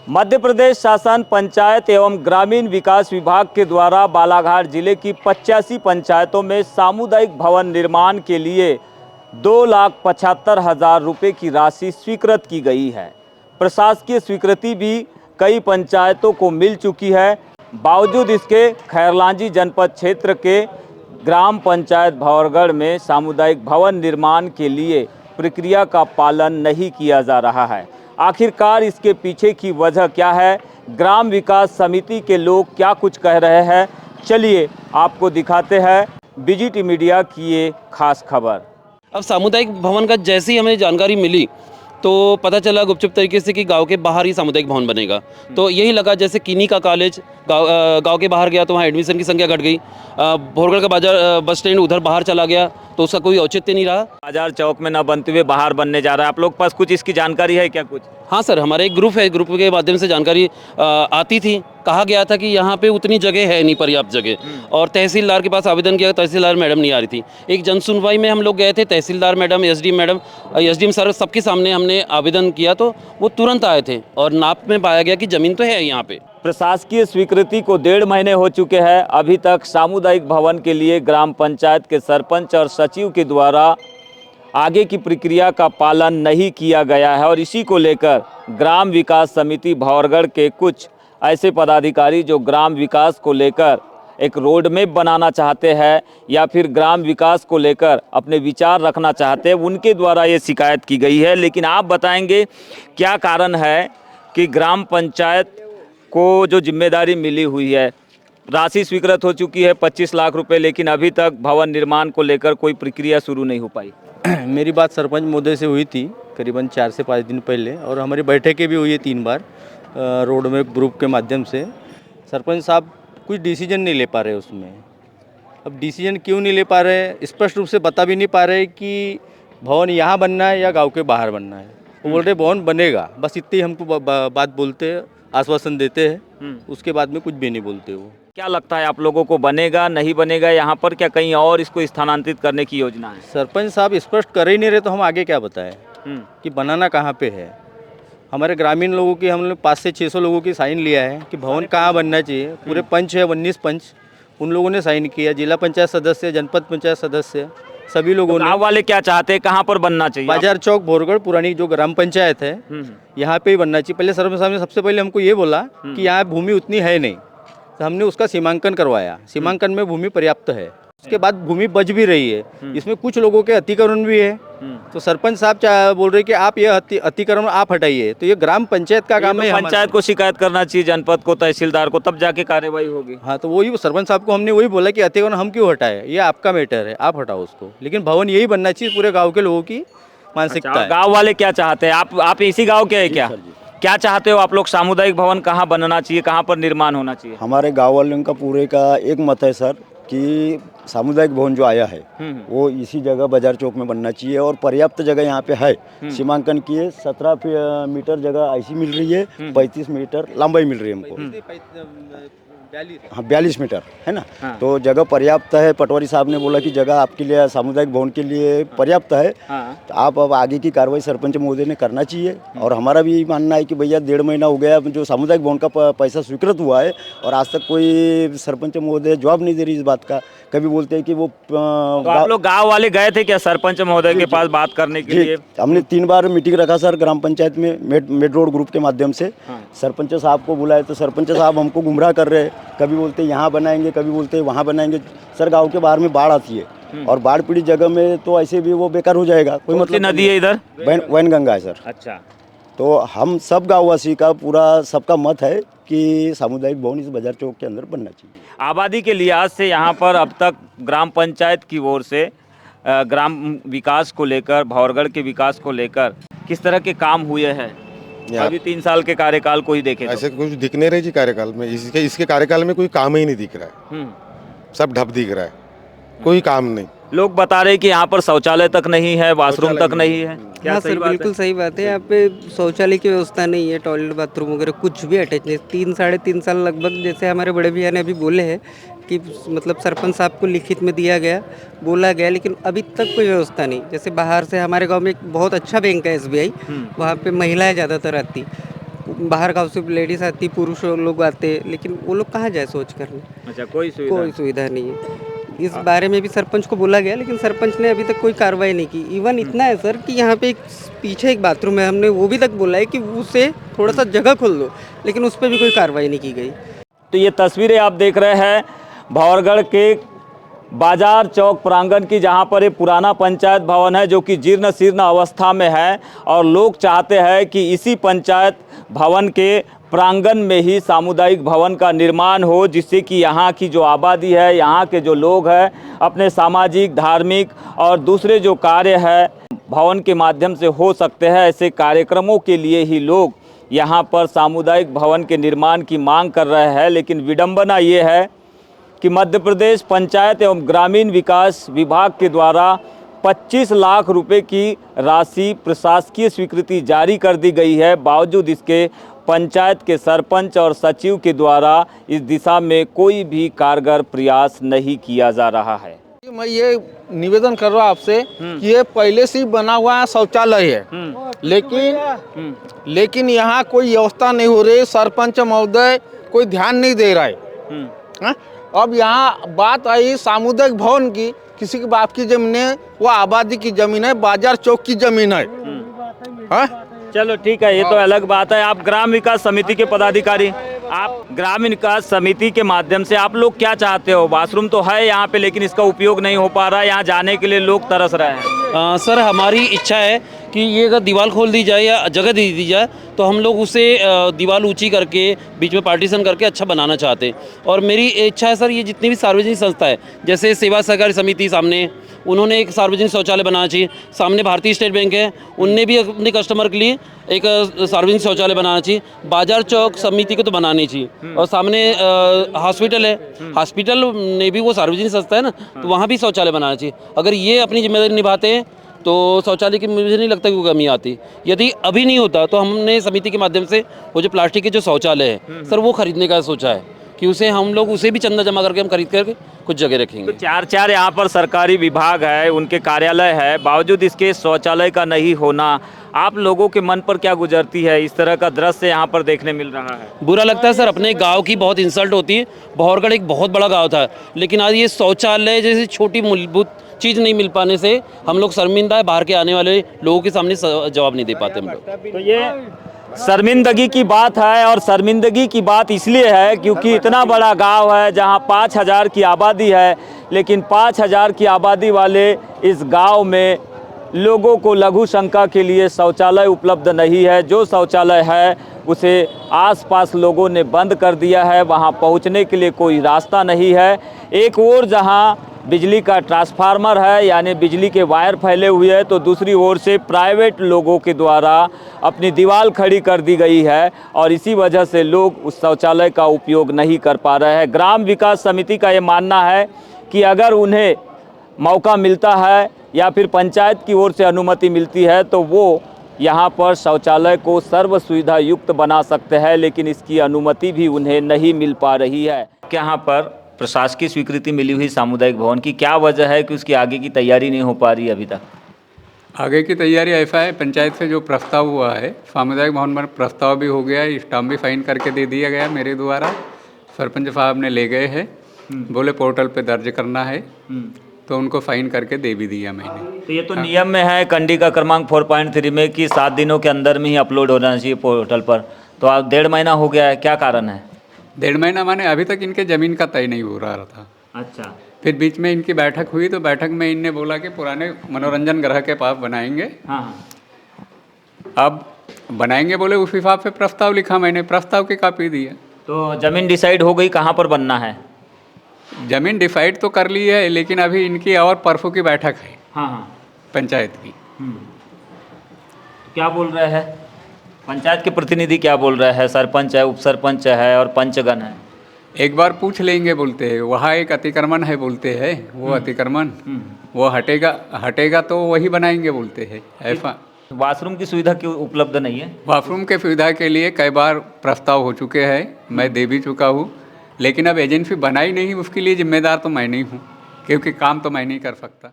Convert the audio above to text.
मध्य प्रदेश शासन पंचायत एवं ग्रामीण विकास विभाग के द्वारा बालाघाट जिले की 85 पंचायतों में सामुदायिक भवन निर्माण के लिए 2,75,000 रुपये की राशि स्वीकृत की गई है। प्रशासकीय स्वीकृति भी कई पंचायतों को मिल चुकी है। बावजूद इसके खैरलांजी जनपद क्षेत्र के ग्राम पंचायत भंवरगढ़ में सामुदायिक भवन निर्माण के लिए प्रक्रिया का पालन नहीं किया जा रहा है। आखिरकार इसके पीछे की वजह क्या है, ग्राम विकास समिति के लोग क्या कुछ कह रहे हैं, चलिए आपको दिखाते हैं बीजीटी मीडिया की ये खास खबर। अब सामुदायिक भवन का जैसे ही हमें जानकारी मिली तो पता चला गुपचुप तरीके से कि गांव के बाहर ही सामुदायिक भवन बनेगा। तो यही लगा जैसे किन्नी का कॉलेज गांव के बाहर गया तो वहाँ एडमिशन की संख्या घट गई। भोरगढ़ का बाजार बस स्टैंड उधर बाहर चला गया तो उसका कोई औचित्य नहीं रहा। बाजार चौक में न बनते हुए बाहर बनने जा रहा है। आप लोग के पास कुछ इसकी जानकारी है क्या? कुछ हाँ सर, हमारा एक ग्रुप है, ग्रुप के माध्यम से जानकारी आती थी। कहा गया था कि यहाँ पे उतनी जगह है नहीं, पर्याप्त जगह। और तहसीलदार के पास आवेदन किया, तहसीलदार मैडम नहीं आ रही थी। एक जन सुनवाई में हम लोग गए थे, तहसीलदार मैडम, एसडीएम सर, सबके सामने हमने आवेदन किया तो वो तुरंत आए थे और नाप में पाया गया कि ज़मीन तो है यहाँ पे। प्रशासकीय स्वीकृति को 1.5 महीने हो चुके हैं। अभी तक सामुदायिक भवन के लिए ग्राम पंचायत के सरपंच और सचिव के द्वारा आगे की प्रक्रिया का पालन नहीं किया गया है और इसी को लेकर ग्राम विकास समिति भंवरगढ़ के कुछ ऐसे पदाधिकारी जो ग्राम विकास को लेकर एक रोड मैप बनाना चाहते हैं या फिर ग्राम विकास को लेकर अपने विचार रखना चाहते हैं, उनके द्वारा ये शिकायत की गई है। लेकिन आप बताएंगे क्या कारण है कि ग्राम पंचायत को जो जिम्मेदारी मिली हुई है, राशि स्वीकृत हो चुकी है 25 लाख रुपए, लेकिन अभी तक भवन निर्माण को लेकर कोई प्रक्रिया शुरू नहीं हो पाई। मेरी बात सरपंच महोदय से हुई थी करीबन 4 से 5 दिन पहले और हमारी बैठकें भी हुई है 3 बार रोड मैप ग्रुप के माध्यम से। सरपंच साहब कुछ डिसीजन नहीं ले पा रहे उसमें। अब डिसीजन क्यों नहीं ले पा रहे, स्पष्ट रूप से बता भी नहीं पा रहे कि भवन यहाँ बनना है या गांव के बाहर बनना है। वो बोल रहे भवन बनेगा, बस इतनी हमको बात बोलते हैं, आश्वासन देते हैं, उसके बाद में कुछ भी नहीं बोलते वो। क्या लगता है आप लोगों को, बनेगा नहीं बनेगा यहाँ पर, क्या कहीं और इसको स्थानांतरित करने की योजना है? सरपंच साहब स्पष्ट कर ही नहीं रहे तो हम आगे क्या बताएं कि बनाना कहाँ पे है। हमारे ग्रामीण लोगों की हम लोग 500 से 600 लोगों की साइन लिया है कि भवन कहाँ बनना चाहिए। पूरे पंच है, 19 पंच, उन लोगों ने साइन किया। जिला पंचायत सदस्य, जनपद पंचायत सदस्य, सभी लोगों ने। गाँव वाले क्या चाहते हैं, कहाँ पर बनना चाहिए? बाजार चौक भोरगढ़ पुरानी जो ग्राम पंचायत है यहाँ पे ही बनना चाहिए। पहले सरपंच साहब ने सबसे पहले हमको ये बोला कि यहाँ भूमि उतनी है नहीं, तो हमने उसका सीमांकन करवाया। सीमांकन में भूमि पर्याप्त है, उसके बाद भूमि बच भी रही है। इसमें कुछ लोगों के अतिक्रमण भी है। तो सरपंच साहब बोल रहे कि आप ये अतिक्रमण आप हटाइए। तो ये ग्राम पंचायत का काम है। पंचायत को शिकायत करना चाहिए, जनपद को, तहसीलदार को, तब जाके कार्रवाई होगी। हाँ, तो वही सरपंच साहब को हमने वही बोला कि अतिक्रमण हम क्यों हटाए, ये आपका मैटर है, आप हटाओ उसको। लेकिन भवन यही बनना चाहिए, पूरे गाँव के लोगों की मानसिकता है। गाँव वाले क्या चाहते हैं? आप इसी गाँव के हैं क्या चाहते हो आप लोग? सामुदायिक भवन कहाँ बनना चाहिए, कहाँ पर निर्माण होना चाहिए? हमारे गांव वालों का पूरे का एक मत है सर कि सामुदायिक भवन जो आया है वो इसी जगह बाजार चौक में बनना चाहिए और पर्याप्त जगह यहाँ पे है। सीमांकन किए 17 मीटर जगह ऐसी मिल रही है, 35 मीटर लंबाई मिल रही है हमको। हाँ, 42 मीटर है ना। हाँ। तो जगह पर्याप्त है। पटवारी साहब ने बोला कि जगह आपके लिए सामुदायिक भवन के लिए पर्याप्त है। हाँ। तो आप अब आगे की कार्रवाई सरपंच महोदय ने करना चाहिए। और हमारा भी मानना है कि भैया 1.5 महीना हो गया जो सामुदायिक भवन का पैसा स्वीकृत हुआ है और आज तक कोई सरपंच महोदय जवाब नहीं दे रही इस बात का। कभी बोलते हैं कि वो तो आप लोग गाँव वाले गए थे क्या सरपंच महोदय के पास बात करने के लिए? हमने 3 बार मीटिंग रखा सर ग्राम पंचायत में मेड रोड ग्रुप के माध्यम से। सरपंच साहब को बुलाए तो सरपंच साहब हमको गुमराह कर रहे हैं। कभी बोलते हैं यहाँ बनाएंगे, कभी बोलते हैं वहाँ बनाएंगे। सर गांव के बाहर में बाढ़ आती है और बाढ़ पीड़ित जगह में तो ऐसे भी वो बेकार हो जाएगा। कोई मतलब नदी है इधर? वैनगंगा है सर। अच्छा, तो हम सब गाँववासी का पूरा सबका मत है कि सामुदायिक भवन इस बाजार चौक के अंदर बनना चाहिए। आबादी के लिहाज से यहाँ पर अब तक ग्राम पंचायत की ओर से ग्राम विकास को लेकर, भंवरगढ़ के विकास को लेकर किस तरह के काम हुए हैं? अभी 3 साल के कार्यकाल को ही देखें ऐसे कुछ दिख नहीं रही जी कार्यकाल में। इसके कार्यकाल में कोई काम ही नहीं दिख रहा है, सब ढप दिख रहा है, कोई काम नहीं। लोग बता रहे कि यहाँ पर शौचालय तक नहीं है, वाशरूम तक नहीं है। क्या हाँ सही सर, बात बिल्कुल सही बात है। यहाँ पे शौचालय की व्यवस्था नहीं है, टॉयलेट बाथरूम वगैरह कुछ भी अटैच नहीं। 3-3.5 साल लगभग, जैसे हमारे बड़े भैया ने अभी बोले हैं कि मतलब सरपंच साहब को लिखित में दिया गया, बोला गया, लेकिन अभी तक कोई व्यवस्था नहीं। जैसे बाहर से हमारे गांव में एक बहुत अच्छा बैंक है SBI, वहाँ पे महिलाएं ज़्यादातर आती, बाहर गाँव से लेडीज़ आती, पुरुष लोग आते, लेकिन वो लोग कहाँ जाए शौच करने? अच्छा, कोई सुविधा कोई सुविधा नहीं है। इस बारे में भी सरपंच को बोला गया, लेकिन सरपंच ने अभी तक कोई कार्रवाई नहीं की। इवन इतना है सर कि यहाँ पे एक पीछे एक बाथरूम है, हमने वो भी तक बोला है कि उसे थोड़ा सा जगह खोल दो, लेकिन उस पर भी कोई कार्रवाई नहीं की गई। तो ये तस्वीरें आप देख रहे हैं भौरगढ़ के बाजार चौक प्रांगण की, जहां पर एक पुराना पंचायत भवन है जो कि जीर्ण शीर्ण अवस्था में है, और लोग चाहते हैं कि इसी पंचायत भवन के प्रांगण में ही सामुदायिक भवन का निर्माण हो, जिससे कि यहाँ की जो आबादी है, यहाँ के जो लोग हैं, अपने सामाजिक, धार्मिक और दूसरे जो कार्य है भवन के माध्यम से हो सकते हैं। ऐसे कार्यक्रमों के लिए ही लोग यहाँ पर सामुदायिक भवन के निर्माण की मांग कर रहे हैं। लेकिन विडंबना ये है कि मध्य प्रदेश पंचायत एवं ग्रामीण विकास विभाग के द्वारा 25 लाख रुपए की राशि प्रशासकीय स्वीकृति जारी कर दी गई है, बावजूद इसके पंचायत के सरपंच और सचिव के द्वारा इस दिशा में कोई भी कारगर प्रयास नहीं किया जा रहा है। मैं ये निवेदन कर रहा हूँ आपसे कि ये पहले से ही बना हुआ शौचालय है, लेकिन यहाँ कोई व्यवस्था नहीं हो रही। सरपंच महोदय कोई ध्यान नहीं दे रहा है। हाँ? अब यहाँ बात आई सामुदायिक भवन की, किसी के बाप की जमीन है, वो आबादी की जमीन है, बाजार चौक की जमीन है। हाँ? चलो ठीक है, ये तो अलग बात है। आप ग्राम विकास समिति के पदाधिकारी, आप ग्रामीण विकास समिति के माध्यम से आप लोग क्या चाहते हो? बाथरूम तो है यहाँ पे, लेकिन इसका उपयोग नहीं हो पा रहा है, यहाँ जाने के लिए लोग तरस रहे हैं। सर हमारी इच्छा है कि ये अगर दीवार खोल दी जाए या जगह दे दी जाए तो हम लोग उसे दीवार ऊंची करके बीच में पार्टीशन करके अच्छा बनाना चाहते हैं। और मेरी इच्छा है सर, ये जितनी भी सार्वजनिक संस्था है, जैसे सेवा सहकारी समिति, सामने उन्होंने एक सार्वजनिक शौचालय बनाना चाहिए। सामने भारतीय स्टेट बैंक है, उनने भी अपने कस्टमर के लिए एक सार्वजनिक शौचालय बनाना चाहिए। बाजार चौक समिति को तो बनानी चाहिए। और सामने हॉस्पिटल है, हॉस्पिटल ने भी वो सार्वजनिक संस्था है ना, तो वहाँ भी शौचालय बनाना चाहिए। अगर ये अपनी जिम्मेदारी निभाते हैं तो शौचालय की मुझे नहीं लगता कि कोई कमी आती। यदि अभी नहीं होता तो हमने समिति के माध्यम से वो जो प्लास्टिक के जो शौचालय है सर, वो खरीदने का सोचा है कि उसे हम लोग उसे भी चंदा जमा करके हम खरीद करके कुछ जगह रखेंगे। तो चार यहाँ पर सरकारी विभाग है, उनके कार्यालय है, बावजूद इसके शौचालय का नहीं होना आप लोगों के मन पर क्या गुजरती है? इस तरह का दृश्य यहाँ पर देखने मिल रहा है। बुरा लगता है सर, अपने गांव की बहुत इंसल्ट होती है। भौरगढ़ एक बहुत बड़ा गांव था, लेकिन आज ये शौचालय जैसी छोटी मूलभूत चीज़ नहीं मिल पाने से हम लोग शर्मिंदा है। बाहर के आने वाले लोगों के सामने जवाब नहीं दे पाते हम लोग। तो ये शर्मिंदगी की बात है, और शर्मिंदगी की बात इसलिए है क्योंकि इतना बड़ा गांव है जहां 5000 की आबादी है, लेकिन 5000 की आबादी वाले इस गांव में लोगों को लघु शंका के लिए शौचालय उपलब्ध नहीं है। जो शौचालय है उसे आसपास लोगों ने बंद कर दिया है, वहां पहुंचने के लिए कोई रास्ता नहीं है। एक ओर जहां बिजली का ट्रांसफार्मर है, यानी बिजली के वायर फैले हुए हैं, तो दूसरी ओर से प्राइवेट लोगों के द्वारा अपनी दीवार खड़ी कर दी गई है, और इसी वजह से लोग उस शौचालय का उपयोग नहीं कर पा रहे हैं। ग्राम विकास समिति का ये मानना है कि अगर उन्हें मौका मिलता है या फिर पंचायत की ओर से अनुमति मिलती है तो वो यहाँ पर शौचालय को सर्व सुविधा युक्त बना सकते हैं, लेकिन इसकी अनुमति भी उन्हें नहीं मिल पा रही है। यहाँ पर प्रशासकीय स्वीकृति मिली हुई सामुदायिक भवन की क्या वजह है कि उसकी आगे की तैयारी नहीं हो पा रही अभी तक? आगे की तैयारी ऐसा है, पंचायत से जो प्रस्ताव हुआ है सामुदायिक भवन पर, प्रस्ताव भी हो गया है, स्टाम्प भी साइन करके दे दिया गया मेरे द्वारा। सरपंच साहब ने ले गए हैं, बोले पोर्टल पे दर्ज करना है, तो उनको साइन करके दे भी दिया मैंने। तो ये तो नियम में है कंडी का क्रमांक 4.3 में कि 7 दिनों के अंदर में ही अपलोड होना चाहिए पोर्टल पर, तो आप 1.5 महीना हो गया है, क्या कारण है? 1.5 महीना माने अभी तक इनके ज़मीन का तय नहीं हो रहा था। अच्छा। फिर बीच में इनकी बैठक हुई, तो बैठक में इनने बोला कि पुराने मनोरंजन गृह के पास बनाएंगे। हाँ। अब बनाएंगे बोले, उस हिसाब से प्रस्ताव लिखा मैंने, प्रस्ताव की कॉपी दी है। तो ज़मीन डिसाइड हो गई कहाँ पर बनना है? ज़मीन डिसाइड तो कर ली है, लेकिन अभी इनकी और परसों की बैठक है। हाँ हाँ। पंचायत की। क्या बोल रहे हैं पंचायत के प्रतिनिधि? क्या बोल रहे हैं? सरपंच है, उप सरपंच है और पंचगण है। एक बार पूछ लेंगे बोलते हैं, वहाँ एक अतिक्रमण है बोलते हैं, वो अतिक्रमण वो हटेगा तो वही बनाएंगे बोलते हैं। ऐसा वॉशरूम की सुविधा क्यों उपलब्ध नहीं है? वॉशरूम के सुविधा के लिए कई बार प्रस्ताव हो चुके हैं, मैं दे भी चुका हूँ, लेकिन अब एजेंसी बनाई नहीं, उसके लिए जिम्मेदार तो मैं नहीं हूँ, क्योंकि काम तो मैं नहीं कर सकता।